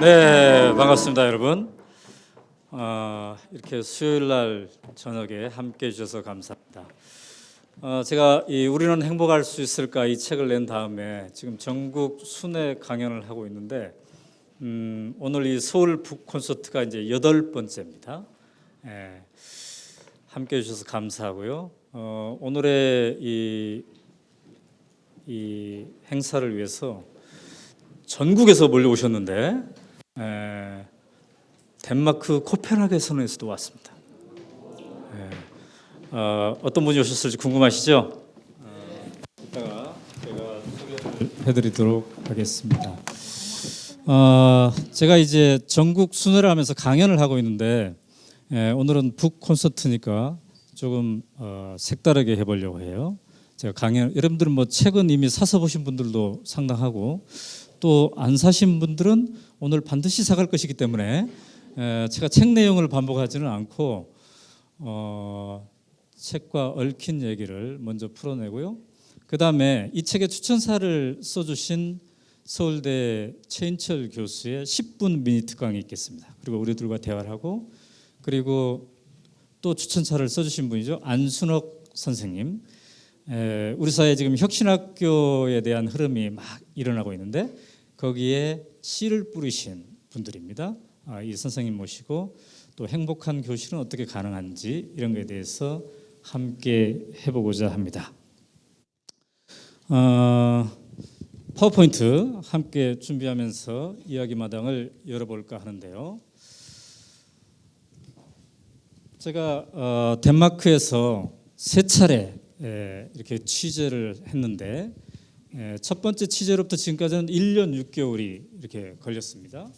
네, 반갑습니다, 여러분. 이렇게 수요일 날 저녁에 함께 해주셔서 감사합니다. 제가 이 우리는 행복할 수 있을까 이 책을 낸 다음에 지금 전국 순회 강연을 하고 있는데 오늘 이 서울 북 콘서트가 이제 8번째입니다. 함께 해주셔서 감사하고요. 오늘의 이 행사를 위해서 전국에서 몰려오셨는데 덴마크 코펜하겐에서도 왔습니다. 어떤 분이 오셨을지 궁금하시죠? 이따가 제가 소개를 해드리도록 하겠습니다. 제가 이제 전국 순회를 하면서 강연을 하고 있는데 오늘은 북 콘서트니까 조금 색다르게 해보려고 해요. 제가 강연, 여러분들은 뭐 책은 이미 사서 보신 분들도 상당하고 또 안 사신 분들은 오늘 반드시 사갈 것이기 때문에 제가 책 내용을 반복하지는 않고 책과 얽힌 얘기를 먼저 풀어내고요. 그 다음에 이 책의 추천사를 써주신 서울대 최인철 교수의 10분 미니트 강의 있겠습니다. 그리고 우리들과 대화를 하고, 그리고 또 추천사를 써주신 분이죠. 안순옥 선생님. 우리 사회에 지금 혁신학교에 대한 흐름이 막 일어나고 있는데 거기에 씨를 뿌리신 분들입니다. 이 선생님 모시고 또 행복한 교실은 어떻게 가능한지 이런 것에 대해서 함께 해보고자 합니다. 파워포인트 함께 준비하면서 이야기 마당을 열어볼까 하는데요. 제가 덴마크에서 3차례 이렇게 취재를 했는데 첫 번째 취재로부터 지금까지는 1년 6개월이 이렇게 걸렸습니다.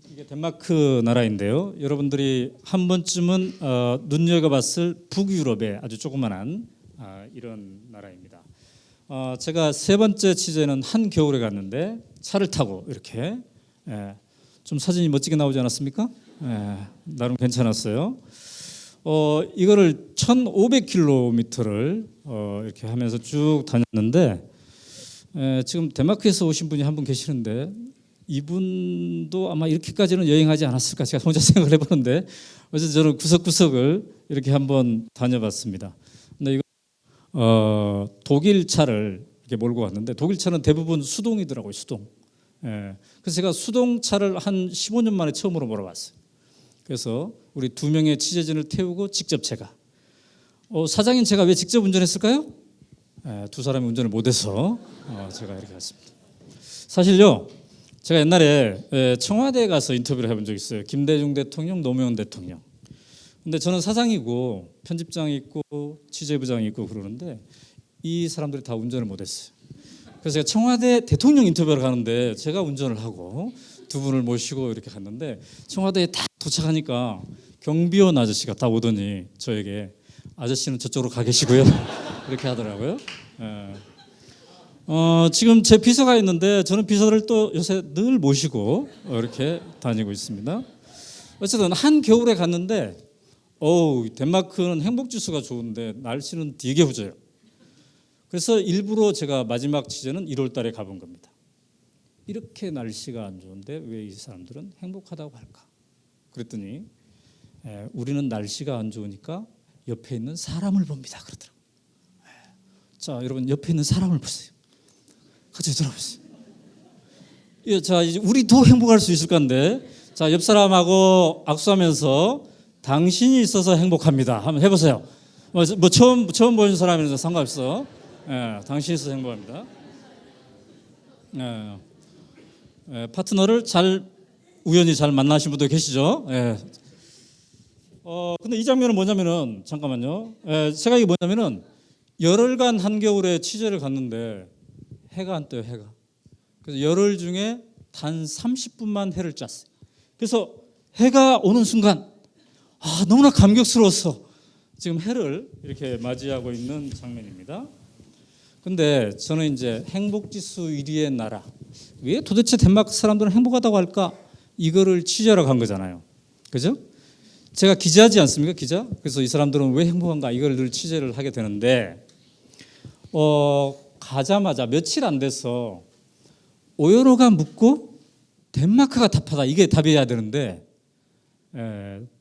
이게 덴마크 나라인데요. 여러분들이 한 번쯤은 눈여겨봤을 북유럽의 아주 조그만한 이런 나라입니다. 제가 세 번째 취재는 한겨울에 갔는데 차를 타고 이렇게 좀 사진이 멋지게 나오지 않았습니까? 나름 괜찮았어요. 이거를 1,500km를 이렇게 하면서 쭉 다녔는데 지금 덴마크에서 오신 분이 한 분 계시는데 이분도 아마 이렇게까지는 여행하지 않았을까 제가 혼자 생각을 해보는데 어쨌든 저는 구석구석을 이렇게 한번 다녀봤습니다. 근데 이거 독일 차를 이렇게 몰고 갔는데 독일 차는 대부분 수동이더라고요, 수동. 그래서 제가 수동차를 한 15년 만에 처음으로 몰아봤어요. 그래서 우리 2명의 취재진을 태우고 직접 제가 사장인 제가 왜 직접 운전했을까요? 두 사람이 운전을 못해서 제가 이렇게 갔습니다. 사실요, 제가 옛날에 청와대에 가서 인터뷰를 해본 적이 있어요. 김대중 대통령, 노무현 대통령. 근데 저는 사장이고 편집장이 있고 취재부장이 있고 그러는데 이 사람들이 다 운전을 못했어요. 그래서 제가 청와대 대통령 인터뷰를 가는데 제가 운전을 하고 두 분을 모시고 이렇게 갔는데 청와대에 딱 도착하니까 경비원 아저씨가 딱 오더니 저에게 아저씨는 저쪽으로 가 계시고요. 이렇게 하더라고요. 지금 제 비서가 있는데 저는 비서를 또 요새 늘 모시고 이렇게 다니고 있습니다. 어쨌든 한겨울에 갔는데 덴마크는 행복지수가 좋은데 날씨는 되게 후져요. 그래서 일부러 제가 마지막 취재는 1월 달에 가본 겁니다. 이렇게 날씨가 안 좋은데 왜 이 사람들은 행복하다고 할까? 그랬더니 우리는 날씨가 안 좋으니까 옆에 있는 사람을 봅니다. 그러더라고요. 자, 여러분 옆에 있는 사람을 보세요. 같이 들어보세요. 자, 이제 우리도 행복할 수 있을 건데, 자, 옆 사람하고 악수하면서 당신이 있어서 행복합니다. 한번 해보세요. 뭐 처음 보는 사람이라서 상관없어. 당신이 있어서 행복합니다. 파트너를 우연히 잘 만나신 분도 계시죠? 근데 이 장면은 뭐냐면은 잠깐만요. 제가 이게 뭐냐면은 열흘간 한겨울에 취재를 갔는데 해가 안 떠요, 해가. 그래서 열흘 중에 단 30분만 해를 쬐어요. 그래서 해가 오는 순간 너무나 감격스러워서 지금 해를 이렇게 맞이하고 있는 장면입니다. 근데 저는 이제 행복지수 1위의 나라, 왜 도대체 덴마크 사람들은 행복하다고 할까? 이거를 취재하러 간 거잖아요. 그죠? 제가 기자지 않습니까? 기자? 그래서 이 사람들은 왜 행복한가? 이걸 늘 취재를 하게 되는데 가자마자 며칠 안 돼서 오연호가 묻고 덴마크가 답하다. 이게 답이어야 되는데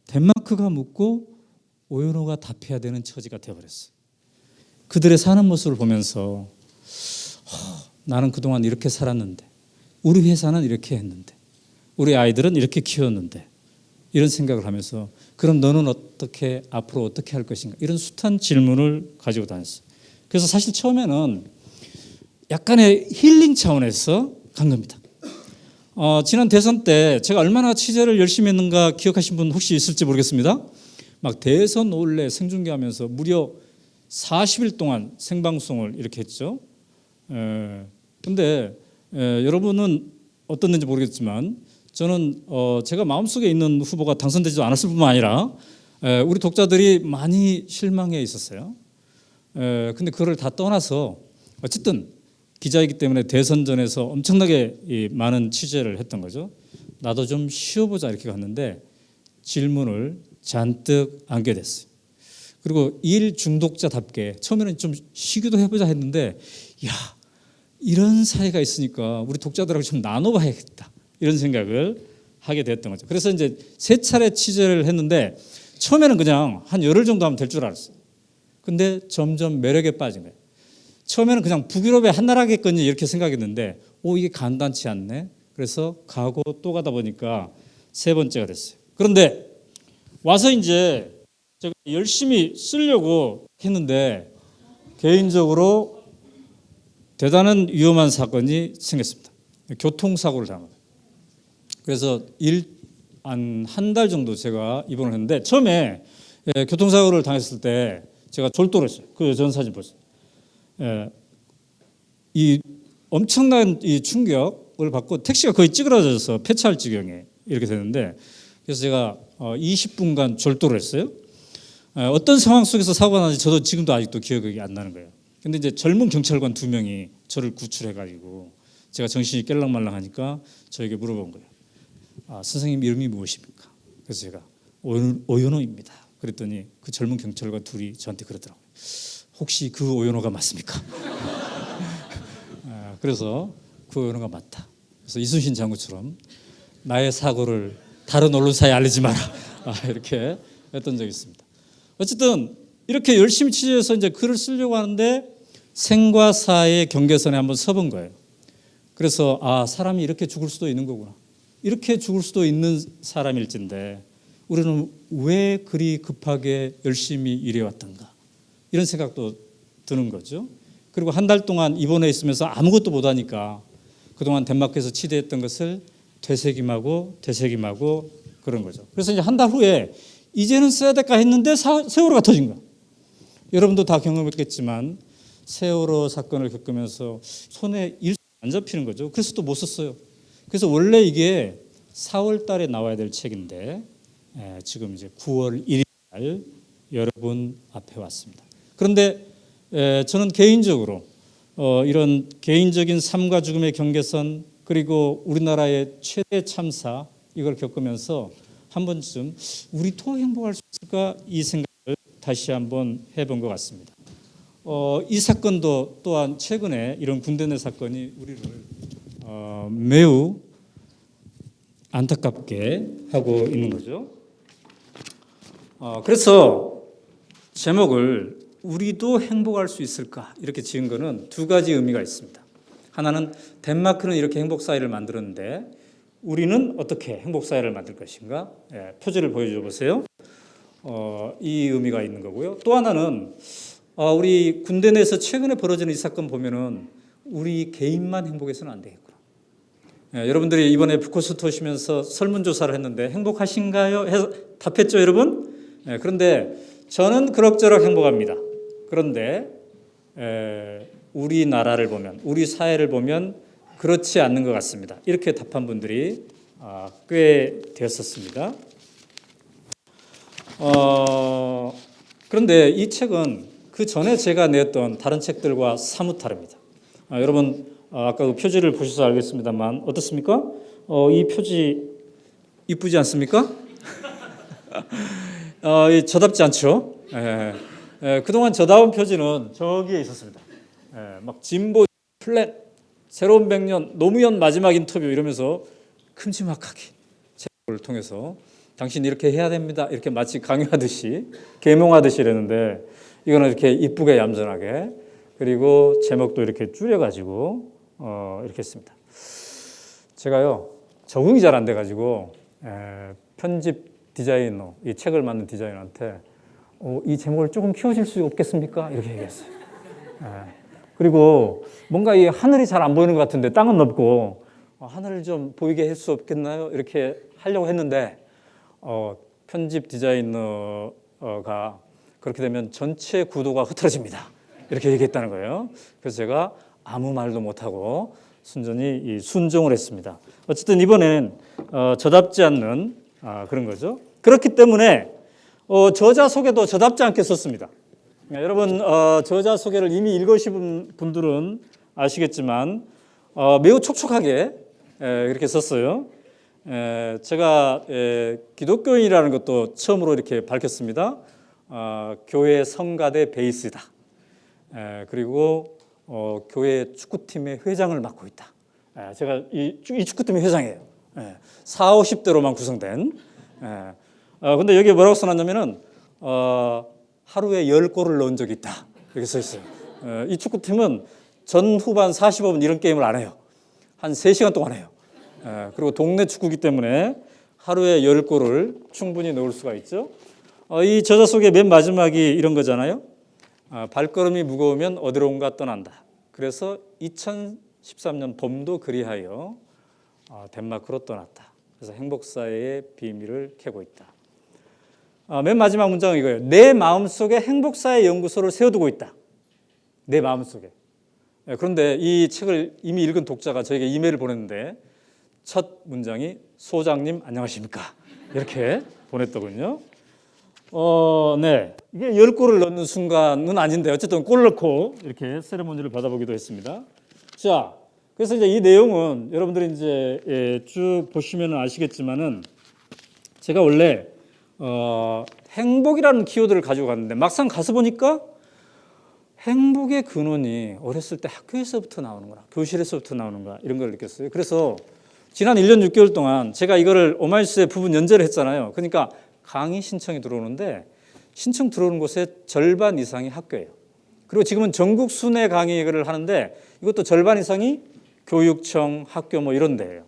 덴마크가 묻고 오연호가 답해야 되는 처지가 되어버렸어요. 그들의 사는 모습을 보면서 나는 그동안 이렇게 살았는데, 우리 회사는 이렇게 했는데, 우리 아이들은 이렇게 키웠는데, 이런 생각을 하면서 그럼 너는 어떻게 앞으로 어떻게 할 것인가, 이런 숱한 질문을 가지고 다녔어요. 그래서 사실 처음에는 약간의 힐링 차원에서 간 겁니다. 지난 대선 때 제가 얼마나 취재를 열심히 했는가 기억하신 분 혹시 있을지 모르겠습니다. 막 대선 올레 생중계하면서 무려 40일 동안 생방송을 이렇게 했죠. 근데 여러분은 어떻는지 모르겠지만 저는 제가 마음속에 있는 후보가 당선되지도 않았을 뿐만 아니라 우리 독자들이 많이 실망해 있었어요. 근데 그거를 다 떠나서 어쨌든 기자이기 때문에 대선전에서 엄청나게 많은 취재를 했던 거죠. 나도 좀 쉬어보자 이렇게 갔는데 질문을 잔뜩 안게 됐어요. 그리고 일 중독자답게 처음에는 좀 쉬기도 해보자 했는데, 야, 이런 사회가 있으니까 우리 독자들하고 좀 나눠봐야겠다, 이런 생각을 하게 됐던 거죠. 그래서 이제 3차례 취재를 했는데 처음에는 그냥 한 열흘 정도 하면 될 줄 알았어요. 근데 점점 매력에 빠진 거예요. 처음에는 그냥 북유럽의 한 나라겠거니 이렇게 생각했는데 이게 간단치 않네. 그래서 가고 또 가다 보니까 3번째가 됐어요. 그런데 와서 이제 제가 열심히 쓰려고 했는데 개인적으로 대단한 위험한 사건이 생겼습니다. 교통사고를 당한 거예요. 그래서 한 달 정도 제가 입원을 했는데 처음에 교통사고를 당했을 때 제가 졸도를 했어요. 그 전 사진 보세요. 이 엄청난 이 충격을 받고 택시가 거의 찌그러져서 폐차할 지경에 이렇게 되는데, 그래서 제가 20분간 졸도를 했어요. 어떤 상황 속에서 사고가 나는지 저도 지금도 아직도 기억이 안 나는 거예요. 근데 이제 젊은 경찰관 2명이 저를 구출해가지고 제가 정신이 깰랑말랑하니까 저에게 물어본 거예요. 선생님 이름이 무엇입니까? 그래서 제가 오연호입니다. 그랬더니 그 젊은 경찰관 2이 저한테 그러더라고요. 혹시 그 오연호가 맞습니까? 그래서 그 오연호가 맞다. 그래서 이순신 장군처럼 나의 사고를 다른 언론사에 알리지 마라, 이렇게 했던 적이 있습니다. 어쨌든 이렇게 열심히 취재해서 이제 글을 쓰려고 하는데 생과 사의 경계선에 한번 서본 거예요. 그래서 사람이 이렇게 죽을 수도 있는 거구나. 이렇게 죽을 수도 있는 사람일진데 우리는 왜 그리 급하게 열심히 일해왔던가, 이런 생각도 드는 거죠. 그리고 한 달 동안 입원해 있으면서 아무것도 못하니까 그동안 덴마크에서 취재했던 것을 되새김하고 그런 거죠. 그래서 이제 한 달 후에 이제는 써야 될까 했는데 세월호가 터진 거야. 여러분도 다 경험했겠지만 세월호 사건을 겪으면서 손에 일 안 잡히는 거죠. 그래서 또 못 썼어요. 그래서 원래 이게 4월 달에 나와야 될 책인데 지금 이제 9월 1일 날 여러분 앞에 왔습니다. 그런데 저는 개인적으로 이런 개인적인 삶과 죽음의 경계선, 그리고 우리나라의 최대 참사, 이걸 겪으면서 한 번쯤 우리도 행복할 수 있을까, 이 생각을 다시 한번 해본 것 같습니다. 이 사건도 또한 최근에 이런 군대 내 사건이 우리를 매우 안타깝게 하고 있는 거죠. 그래서 제목을 우리도 행복할 수 있을까 이렇게 지은 거는 2가지 의미가 있습니다. 하나는 덴마크는 이렇게 행복사회를 만들었는데 우리는 어떻게 행복사회를 만들 것인가, 표지를 보여줘 보세요. 이 의미가 있는 거고요. 또 하나는 우리 군대 내에서 최근에 벌어지는 이 사건 보면은 우리 개인만 행복해서는 안 되겠구나. 여러분들이 이번에 북코스트 오시면서 설문조사를 했는데 행복하신가요? 해서 답했죠, 여러분? 그런데 저는 그럭저럭 행복합니다. 그런데 우리나라를 보면, 우리 사회를 보면 그렇지 않는 것 같습니다. 이렇게 답한 분들이 꽤 되었었습니다. 그런데 이 책은 그 전에 제가 냈던 다른 책들과 사뭇 다릅니다. 여러분 아까 그 표지를 보셔서 알겠습니다만 어떻습니까? 이 표지 이쁘지 않습니까? 저답지 않죠? 그동안 저다운 표지는 저기에 있었습니다. 막 진보 플랫 새로운 100년 노무현 마지막 인터뷰 이러면서 큼지막하게 제목을 통해서 당신 이렇게 해야 됩니다. 이렇게 마치 강요하듯이 계몽하듯이 이랬는데 이거는 이렇게 이쁘게 얌전하게 그리고 제목도 이렇게 줄여가지고 이렇게 했습니다. 제가요 적응이 잘 안 돼가지고 편집 디자이너 이 책을 만든 디자이너한테 이 제목을 조금 키워줄 수 없겠습니까? 이렇게 얘기했어요. 그리고 뭔가 이 하늘이 잘 안 보이는 것 같은데 땅은 넓고 하늘을 좀 보이게 할 수 없겠나요? 이렇게 하려고 했는데 편집 디자이너가 그렇게 되면 전체 구도가 흐트러집니다. 이렇게 얘기했다는 거예요. 그래서 제가 아무 말도 못하고 순전히 순종을 했습니다. 어쨌든 이번엔 저답지 않는 그런 거죠. 그렇기 때문에 저자 소개도 저답지 않게 썼습니다. 여러분 저자 소개를 이미 읽으신 분들은 아시겠지만 매우 촉촉하게 이렇게 썼어요. 제가 기독교인이라는 것도 처음으로 이렇게 밝혔습니다. 교회 성가대 베이스다. 그리고 교회 축구팀의 회장을 맡고 있다. 제가 이 축구팀의 회장이에요. 4, 50대로만 구성된. 근데 여기 뭐라고 써놨냐면은 하루에 10골을 넣은 적이 있다. 이렇게 써 있어요. 이 축구팀은 전 후반 45분 이런 게임을 안 해요. 한 3시간 동안 해요. 그리고 동네 축구기 때문에 하루에 10골을 충분히 넣을 수가 있죠. 이 저자 속의 맨 마지막이 이런 거잖아요. 발걸음이 무거우면 어디론가 떠난다. 그래서 2013년 봄도 그리하여 덴마크로 떠났다. 그래서 행복사회의 비밀을 캐고 있다. 맨 마지막 문장은 이거예요. 내 마음속에 행복사회 연구소를 세워두고 있다. 내 마음속에. 그런데 이 책을 이미 읽은 독자가 저에게 이메일을 보냈는데 첫 문장이 소장님 안녕하십니까 이렇게 보냈더군요. 네. 이게 10골을 넣는 순간은 아닌데 어쨌든 골 넣고 이렇게 세레모니를 받아보기도 했습니다. 자, 그래서 이제 이 내용은 여러분들이 이제 쭉 보시면 아시겠지만은 제가 원래 행복이라는 키워드를 가지고 갔는데 막상 가서 보니까 행복의 근원이 어렸을 때 학교에서부터 나오는구나, 교실에서부터 나오는가 이런 걸 느꼈어요. 그래서 지난 1년 6개월 동안 제가 이거를 오마이뉴스에 부분 연재를 했잖아요. 그러니까 강의 신청이 들어오는데 신청 들어오는 곳의 절반 이상이 학교예요. 그리고 지금은 전국 순회 강의를 하는데 이것도 절반 이상이 교육청, 학교 뭐 이런 데예요.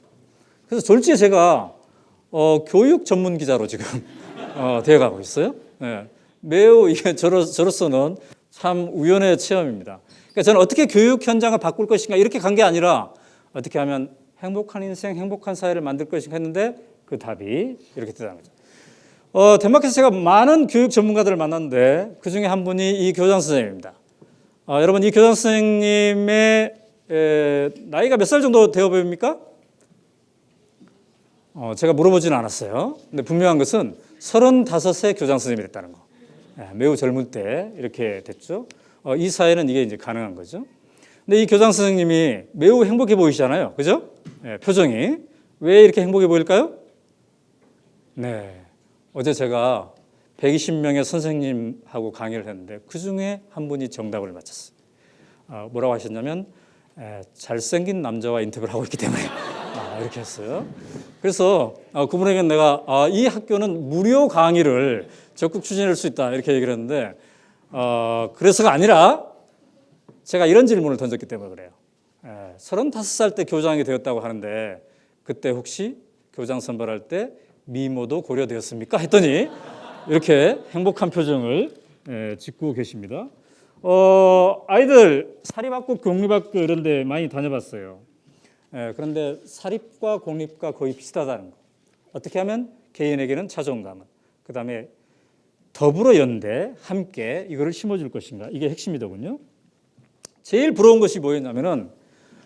그래서 졸지에 제가 교육 전문 기자로 지금 되어가고 있어요. 네. 매우 이게 저로서는 참 우연의 체험입니다. 그러니까 저는 어떻게 교육 현장을 바꿀 것인가 이렇게 간 게 아니라 어떻게 하면 행복한 인생, 행복한 사회를 만들 것인가 했는데 그 답이 이렇게 되는 거죠. 덴마크에서 제가 많은 교육 전문가들을 만났는데 그 중에 한 분이 이 교장 선생님입니다. 여러분 이 교장 선생님의 나이가 몇 살 정도 되어 보입니까? 제가 물어보지는 않았어요. 근데 분명한 것은 35세 교장 선생님이 됐다는 거. 매우 젊을 때 이렇게 됐죠. 이 사회는 이게 이제 가능한 거죠. 근데 이 교장 선생님이 매우 행복해 보이시잖아요. 그죠? 표정이. 왜 이렇게 행복해 보일까요? 네. 어제 제가 120명의 선생님하고 강의를 했는데 그 중에 한 분이 정답을 맞췄어요. 뭐라고 하셨냐면 잘생긴 남자와 인터뷰를 하고 있기 때문에 이렇게 했어요. 그래서 그분에게 내가 이 학교는 무료 강의를 적극 추진할 수 있다 이렇게 얘기를 했는데 그래서가 아니라 제가 이런 질문을 던졌기 때문에 그래요. 35살 때 교장이 되었다고 하는데 그때 혹시 교장 선발할 때 미모도 고려되었습니까? 했더니 이렇게 행복한 표정을 짓고 계십니다. 아이들 사립학교, 공립학교 이런 데 많이 다녀봤어요. 그런데 사립과 공립과 거의 비슷하다는 거. 어떻게 하면 개인에게는 찾아온 감은. 그다음에 더불어 연대, 함께 이거를 심어줄 것인가. 이게 핵심이더군요. 제일 부러운 것이 뭐였냐면은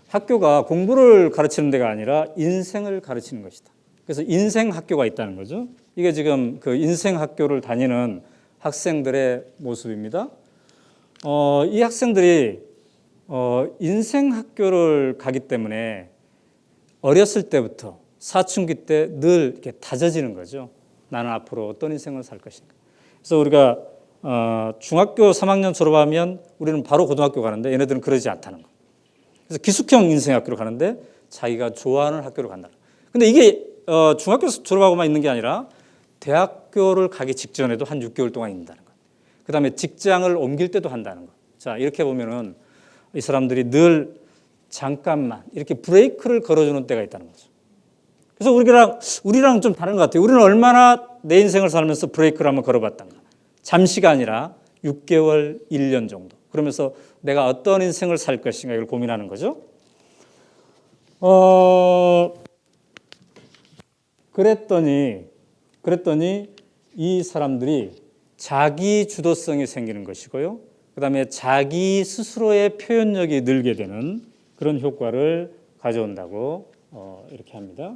학교가 공부를 가르치는 데가 아니라 인생을 가르치는 것이다. 그래서 인생 학교가 있다는 거죠. 이게 지금 그 인생 학교를 다니는 학생들의 모습입니다. 이 학생들이 인생 학교를 가기 때문에 어렸을 때부터 사춘기 때 늘 이렇게 다져지는 거죠. 나는 앞으로 어떤 인생을 살 것인가. 그래서 우리가 중학교 3학년 졸업하면 우리는 바로 고등학교 가는데 얘네들은 그러지 않다는 거. 그래서 기숙형 인생학교로 가는데 자기가 좋아하는 학교로 간다. 근데 이게 중학교 졸업하고만 있는 게 아니라 대학교를 가기 직전에도 한 6개월 동안 있는다는 거. 그다음에 직장을 옮길 때도 한다는 거. 자, 이렇게 보면은 이 사람들이 늘 잠깐만 이렇게 브레이크를 걸어주는 때가 있다는 거죠. 그래서 우리랑 좀 다른 것 같아요. 우리는 얼마나 내 인생을 살면서 브레이크를 한번 걸어봤던가. 잠시가 아니라 6개월, 1년 정도. 그러면서 내가 어떤 인생을 살 것인가 이걸 고민하는 거죠. 그랬더니 이 사람들이 자기 주도성이 생기는 것이고요. 그다음에 자기 스스로의 표현력이 늘게 되는 그런 효과를 가져온다고 이렇게 합니다.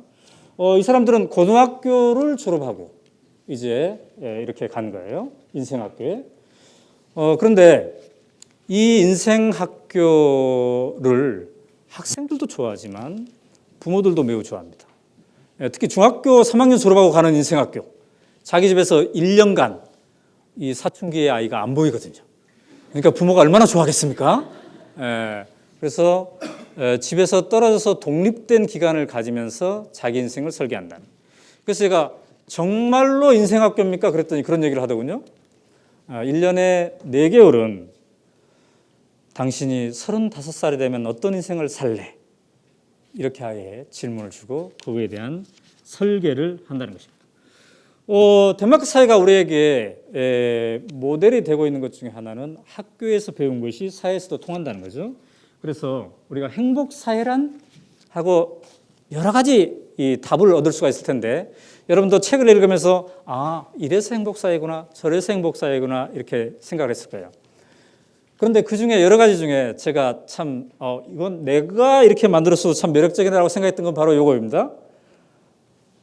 이 사람들은 고등학교를 졸업하고 이제 이렇게 간 거예요. 인생학교에. 그런데 이 인생학교를 학생들도 좋아하지만 부모들도 매우 좋아합니다. 특히 중학교 3학년 졸업하고 가는 인생학교. 자기 집에서 1년간 이 사춘기의 아이가 안 보이거든요. 그러니까 부모가 얼마나 좋아하겠습니까? 그래서 집에서 떨어져서 독립된 기간을 가지면서 자기 인생을 설계한다. 그래서 제가 정말로 인생학교입니까? 그랬더니 그런 얘기를 하더군요. 1년에 4개월은 당신이 35살이 되면 어떤 인생을 살래? 이렇게 아예 질문을 주고 그거에 대한 설계를 한다는 것입니다. 덴마크 사회가 우리에게 모델이 되고 있는 것 중에 하나는 학교에서 배운 것이 사회에서도 통한다는 거죠. 그래서 우리가 행복 사회란 하고 여러 가지 이 답을 얻을 수가 있을 텐데 여러분도 책을 읽으면서 이래서 행복 사회구나 저래서 행복 사회구나 이렇게 생각을 했을 거예요. 그런데 그 중에 여러 가지 중에 제가 참 이건 내가 이렇게 만들었어도 참 매력적이라고 생각했던 건 바로 이거입니다.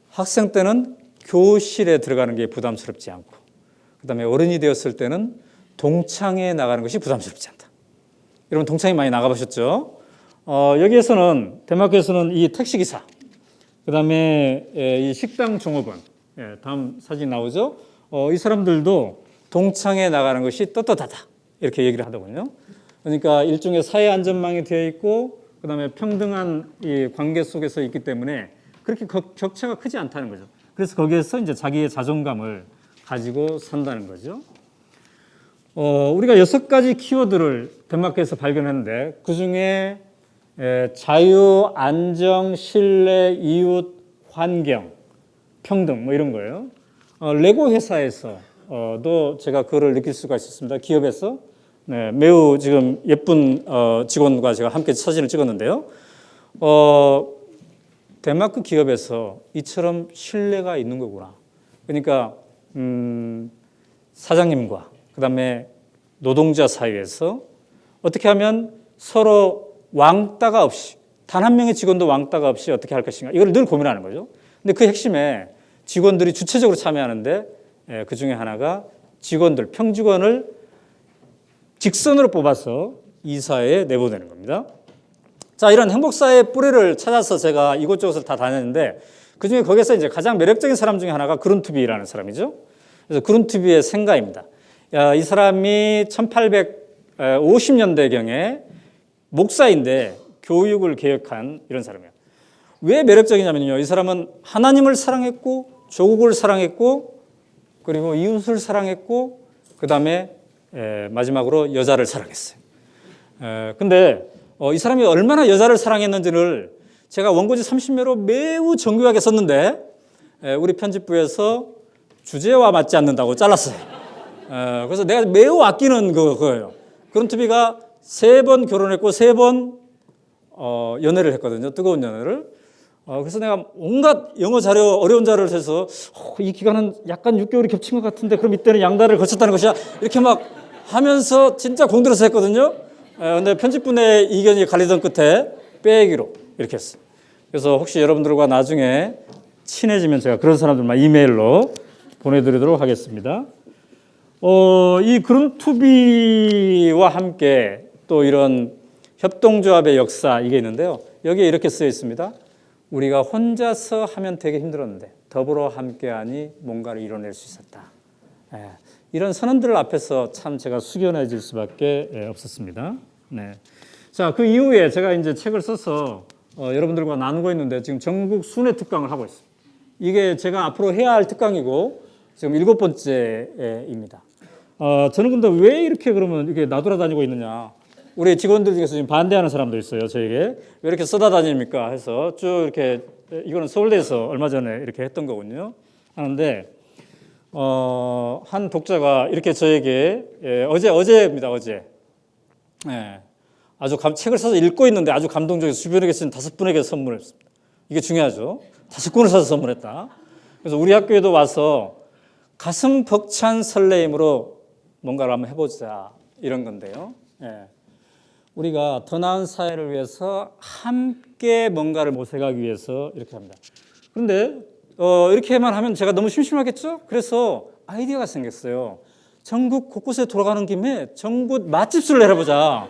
학생 때는 교실에 들어가는 게 부담스럽지 않고 그다음에 어른이 되었을 때는 동창회에 나가는 것이 부담스럽지 않다. 여러분 동창회 많이 나가보셨죠? 여기에서는 덴마크에서는 이 택시기사 그다음에 이 식당 종업원 다음 사진 나오죠? 이 사람들도 동창회에 나가는 것이 떳떳하다 이렇게 얘기를 하더군요. 그러니까 일종의 사회 안전망이 되어 있고 그다음에 평등한 이 관계 속에서 있기 때문에 그렇게 격차가 크지 않다는 거죠. 그래서 거기에서 이제 자기의 자존감을 가지고 산다는 거죠. 우리가 6가지 키워드를 덴마크에서 발견했는데 그 중에 자유, 안정, 신뢰, 이웃, 환경, 평등 뭐 이런 거예요. 레고 회사에서도 제가 그거를 느낄 수가 있었습니다. 기업에서 매우 지금 예쁜 직원과 제가 함께 사진을 찍었는데요. 덴마크 기업에서 이처럼 신뢰가 있는 거구나. 그러니까 사장님과 그다음에 노동자 사이에서 어떻게 하면 서로 왕따가 없이 단 한 명의 직원도 왕따가 없이 어떻게 할 것인가 이걸 늘 고민하는 거죠. 근데 그 핵심에 직원들이 주체적으로 참여하는데 그 중에 하나가 평직원을 직선으로 뽑아서 이사회에 내보내는 겁니다. 자, 이런 행복사회의 뿌리를 찾아서 제가 이곳저곳을 다 다녔는데 그중에 거기서 이제 가장 매력적인 사람 중에 하나가 그룬투비라는 사람이죠. 그래서 그룬투비의 생가입니다. 이 사람이 1850년대경에 목사인데 교육을 개혁한 이런 사람이에요. 왜 매력적이냐면요. 이 사람은 하나님을 사랑했고 조국을 사랑했고 그리고 이웃을 사랑했고 그다음에 마지막으로 여자를 사랑했어요. 근데 이 사람이 얼마나 여자를 사랑했는지를 제가 원고지 30매로 매우 정교하게 썼는데 우리 편집부에서 주제와 맞지 않는다고 잘랐어요. 그래서 내가 매우 아끼는 그거예요. 그룬투비가 3번 결혼했고 3번 연애를 했거든요. 뜨거운 연애를. 그래서 내가 온갖 영어 자료, 어려운 자료를 해서 이 기간은 약간 6개월이 겹친 것 같은데 그럼 이때는 양다를 거쳤다는 것이야. 이렇게 막 하면서 진짜 공들여서 했거든요. 근데 편집분의 이견이 갈리던 끝에 빼기로 이렇게 했어요. 그래서 혹시 여러분들과 나중에 친해지면 제가 그런 사람들만 이메일로 보내드리도록 하겠습니다. 이 그룬투비와 함께 또 이런 협동조합의 역사 이게 있는데요. 여기에 이렇게 쓰여 있습니다. 우리가 혼자서 하면 되게 힘들었는데 더불어 함께하니 뭔가를 이뤄낼 수 있었다. 이런 선언들 앞에서 참 제가 숙연해질 수밖에 없었습니다. 네. 자, 그 이후에 제가 이제 책을 써서 여러분들과 나누고 있는데 지금 전국 순회 특강을 하고 있습니다. 이게 제가 앞으로 해야 할 특강이고 지금 7번째입니다. 저는 근데 왜 이렇게 그러면 이렇게 나돌아다니고 있느냐? 우리 직원들 중에서 지금 반대하는 사람도 있어요. 저에게 왜 이렇게 써다다닙니까? 해서 쭉 이렇게 이거는 서울대에서 얼마 전에 이렇게 했던 거군요. 하는데 한 독자가 이렇게 저에게 어제입니다. 어제 아주 책을 써서 읽고 있는데 아주 감동적이어서 주변에 계신 5분에게 선물했습니다. 이게 중요하죠. 5권을 사서 선물했다. 그래서 우리 학교에도 와서 가슴 벅찬 설레임으로 뭔가를 한번 해보자 이런 건데요. 우리가 더 나은 사회를 위해서 함께 뭔가를 모색하기 위해서 이렇게 합니다. 그런데 이렇게만 하면 제가 너무 심심하겠죠? 그래서 아이디어가 생겼어요. 전국 곳곳에 돌아가는 김에 전국 맛집수를 내려보자.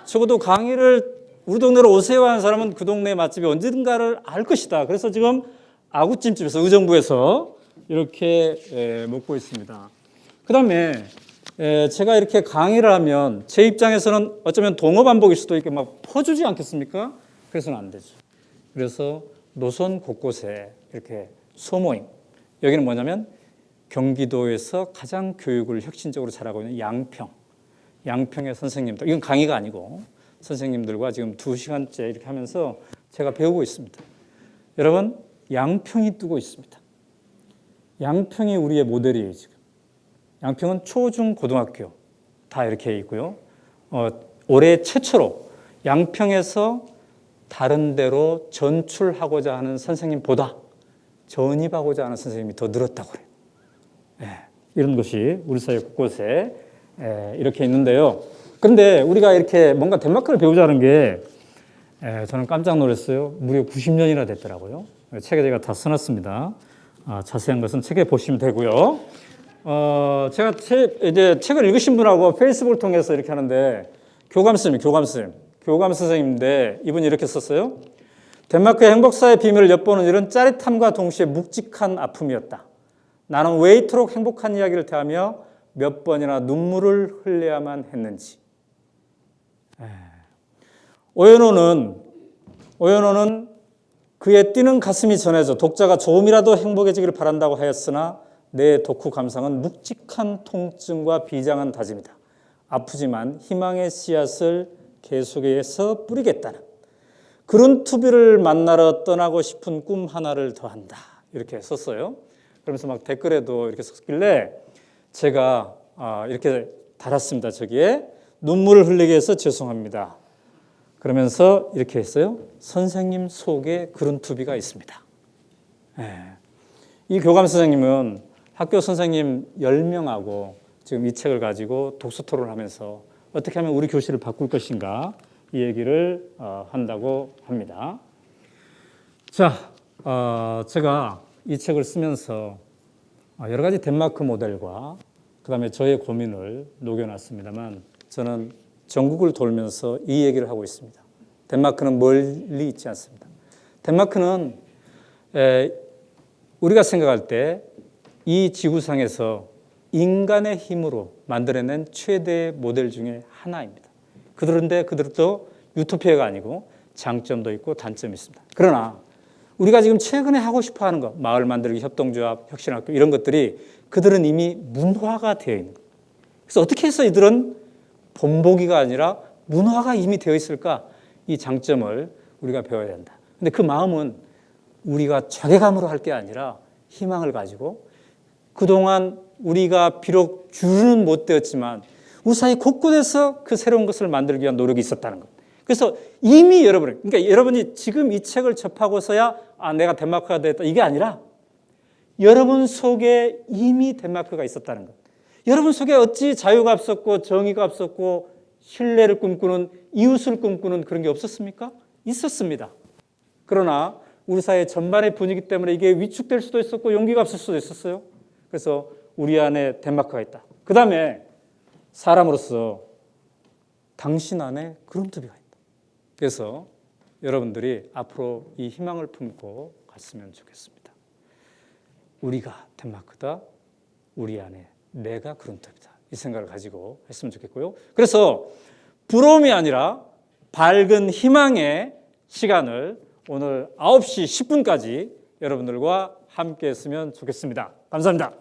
적어도 강의를 우리 동네로 오세요 하는 사람은 그 동네 맛집이 언젠가를 알 것이다. 그래서 지금 아구찜집에서 의정부에서 이렇게 먹고 있습니다. 그 다음에 제가 이렇게 강의를 하면 제 입장에서는 어쩌면 동어 반복일 수도 있게 막 퍼주지 않겠습니까? 그래서는 안 되죠. 그래서 노선 곳곳에 이렇게 소모임. 여기는 뭐냐면 경기도에서 가장 교육을 혁신적으로 잘하고 있는 양평의 선생님들. 이건 강의가 아니고 선생님들과 지금 2시간째 이렇게 하면서 제가 배우고 있습니다. 여러분, 양평이 뜨고 있습니다. 양평이 우리의 모델이에요, 지금. 양평은 초, 중, 고등학교 다 이렇게 있고요. 올해 최초로 양평에서 다른 데로 전출하고자 하는 선생님보다 전입하고자 하는 선생님이 더 늘었다고 그래요. 이런 것이 우리 사회 곳곳에 이렇게 있는데요. 그런데 우리가 이렇게 뭔가 덴마크를 배우자는 게 저는 깜짝 놀랐어요. 무려 90년이나 됐더라고요. 책에 제가 다 써놨습니다. 자세한 것은 책에 보시면 되고요. 제가 책을 읽으신 분하고 페이스북을 통해서 이렇게 하는데 교감 선생님인데 이분이 이렇게 썼어요. 덴마크의 행복사의 비밀을 엿보는 일은 짜릿함과 동시에 묵직한 아픔이었다. 나는 왜 이토록 행복한 이야기를 대하며 몇 번이나 눈물을 흘려야만 했는지. 오연호는 그의 뛰는 가슴이 전해져 독자가 조금이라도 행복해지기를 바란다고 하였으나 내 독후 감상은 묵직한 통증과 비장한 다짐이다. 아프지만 희망의 씨앗을 계속해서 뿌리겠다는 그런 투비를 만나러 떠나고 싶은 꿈 하나를 더한다. 이렇게 썼어요. 그러면서 막 댓글에도 이렇게 썼길래 제가 이렇게 달았습니다. 저기에 눈물을 흘리게 해서 죄송합니다. 그러면서 이렇게 했어요. 선생님 속에 그런 투비가 있습니다. 이 교감 선생님은 학교 선생님 10명하고 지금 이 책을 가지고 독서 토론을 하면서 어떻게 하면 우리 교실을 바꿀 것인가 이 얘기를 한다고 합니다. 자, 제가 이 책을 쓰면서 여러 가지 덴마크 모델과 그다음에 저의 고민을 녹여놨습니다만 저는 전국을 돌면서 이 얘기를 하고 있습니다. 덴마크는 멀리 있지 않습니다. 덴마크는 우리가 생각할 때 이 지구상에서 인간의 힘으로 만들어낸 최대의 모델 중에 하나입니다. 그들도 유토피아가 아니고 장점도 있고 단점이 있습니다. 그러나 우리가 지금 최근에 하고 싶어 하는 것, 마을 만들기, 협동조합, 혁신학교 이런 것들이 그들은 이미 문화가 되어 있는 거예요. 그래서 어떻게 해서 이들은 본보기가 아니라 문화가 이미 되어 있을까? 이 장점을 우리가 배워야 된다. 근데 그 마음은 우리가 자괴감으로 할 게 아니라 희망을 가지고 그동안 우리가 비록 주는 못 되었지만 우리 사회 곳곳에서 그 새로운 것을 만들기 위한 노력이 있었다는 것. 그래서 이미 그러니까 여러분이 지금 이 책을 접하고서야 내가 덴마크가 됐다 이게 아니라 여러분 속에 이미 덴마크가 있었다는 것. 여러분 속에 어찌 자유가 없었고 정의가 없었고 신뢰를 꿈꾸는 이웃을 꿈꾸는 그런 게 없었습니까? 있었습니다. 그러나 우리 사회 전반의 분위기 때문에 이게 위축될 수도 있었고 용기가 없을 수도 있었어요. 그래서 우리 안에 덴마크가 있다. 그 다음에 사람으로서 당신 안에 그런 투비가 있다. 그래서 여러분들이 앞으로 이 희망을 품고 갔으면 좋겠습니다. 우리가 덴마크다. 우리 안에 내가 그런 투비다. 이 생각을 가지고 했으면 좋겠고요. 그래서 부러움이 아니라 밝은 희망의 시간을 오늘 9시 10분까지 여러분들과 함께 했으면 좋겠습니다. 감사합니다.